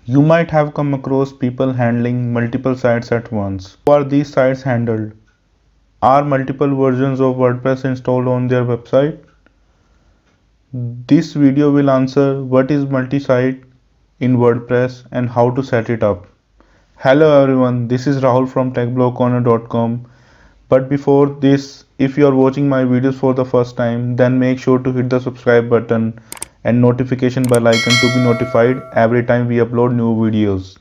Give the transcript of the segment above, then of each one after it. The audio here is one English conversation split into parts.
You might have come across people handling multiple sites at once. How are these sites handled? Are multiple versions of WordPress installed on their website? This video will answer what is multi-site in WordPress and how to set it up. Hello everyone, this is Rahul from techblogcorner.com. But before this, if you are watching my videos for the first time, then make sure to hit the subscribe button and notification bell icon to be notified every time we upload new videos.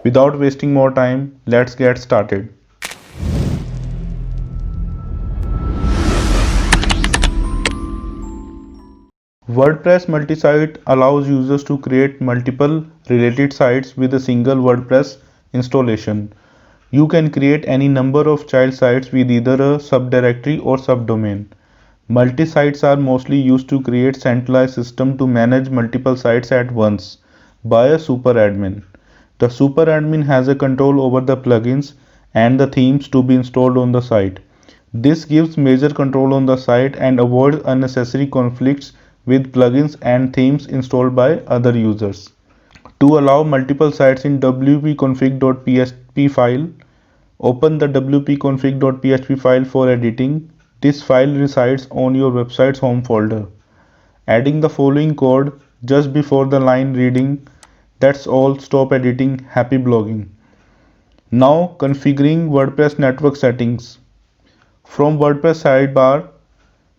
Without wasting more time, let's get started. WordPress multi-site allows users to create multiple related sites with a single WordPress installation. You can create any number of child sites with either a subdirectory or subdomain. Multi-sites are mostly used to create centralized system to manage multiple sites at once by a super admin. The super admin has a control over the plugins and the themes to be installed on the site. This gives major control on the site and avoids unnecessary conflicts with plugins and themes installed by other users. To allow multiple sites in wp-config.php file, open the wp-config.php file for editing. This file resides on your website's home folder. Adding the following code just before the line reading, that's all, stop editing, happy blogging. Now configuring WordPress network settings. From WordPress sidebar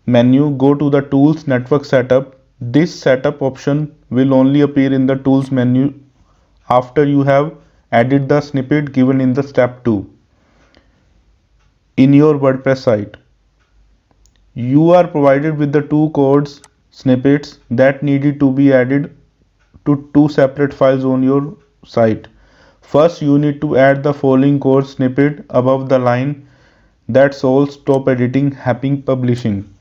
menu, go to the Tools Network Setup. This setup option will only appear in the Tools menu after you have added the snippet given in the step 2 in your WordPress site. You are provided with the two codes snippets that needed to be added to two separate files on your site. First, you need to add the following code snippet above the line, that's all, stop editing, happy publishing,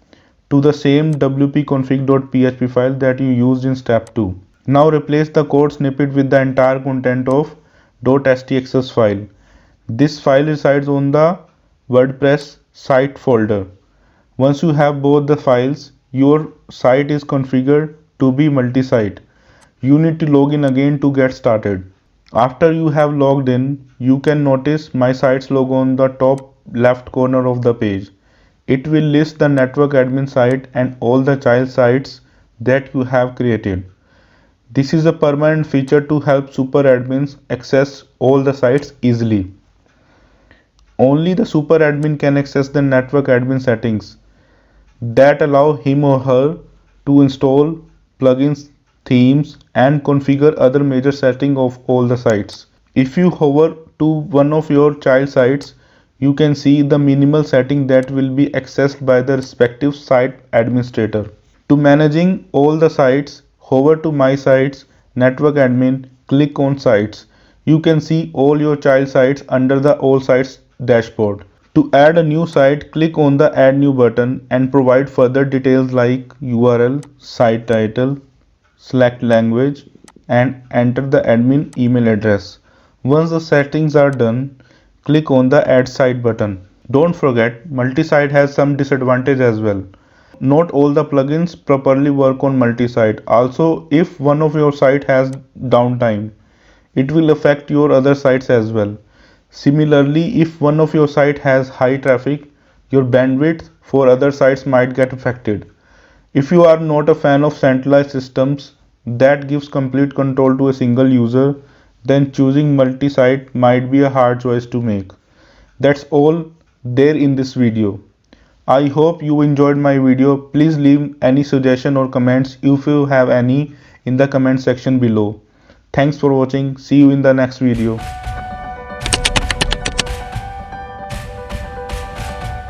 to the same wp-config.php file that you used in step 2. Now replace the code snippet with the entire content of .stxs file. This file resides on the WordPress site folder. Once you have both the files, your site is configured to be multi-site. You need to log in again to get started. After you have logged in, you can notice My Sites logo on the top left corner of the page. It will list the network admin site and all the child sites that you have created. This is a permanent feature to help super admins access all the sites easily. Only the super admin can access the network admin settings that allow him or her to install plugins, themes, and configure other major settings of all the sites. If you hover to one of your child sites, you can see the minimal setting that will be accessed by the respective site administrator. To managing all the sites, hover to My Sites, Network Admin, click on Sites. You can see all your child sites under the All Sites dashboard. To add a new site, click on the Add New button and provide further details like URL, site title, select language, and enter the admin email address. Once the settings are done, click on the Add Site button. Don't forget, multi-site has some disadvantage as well. Not all the plugins properly work on multi-site. Also, if one of your site has downtime, it will affect your other sites as well. Similarly, if one of your site has high traffic, your bandwidth for other sites might get affected. If you are not a fan of centralized systems that gives complete control to a single user, then choosing multi-site might be a hard choice to make. That's all there in this video. I hope you enjoyed my video. Please leave any suggestion or comments if you have any in the comment section below. Thanks for watching. See you in the next video.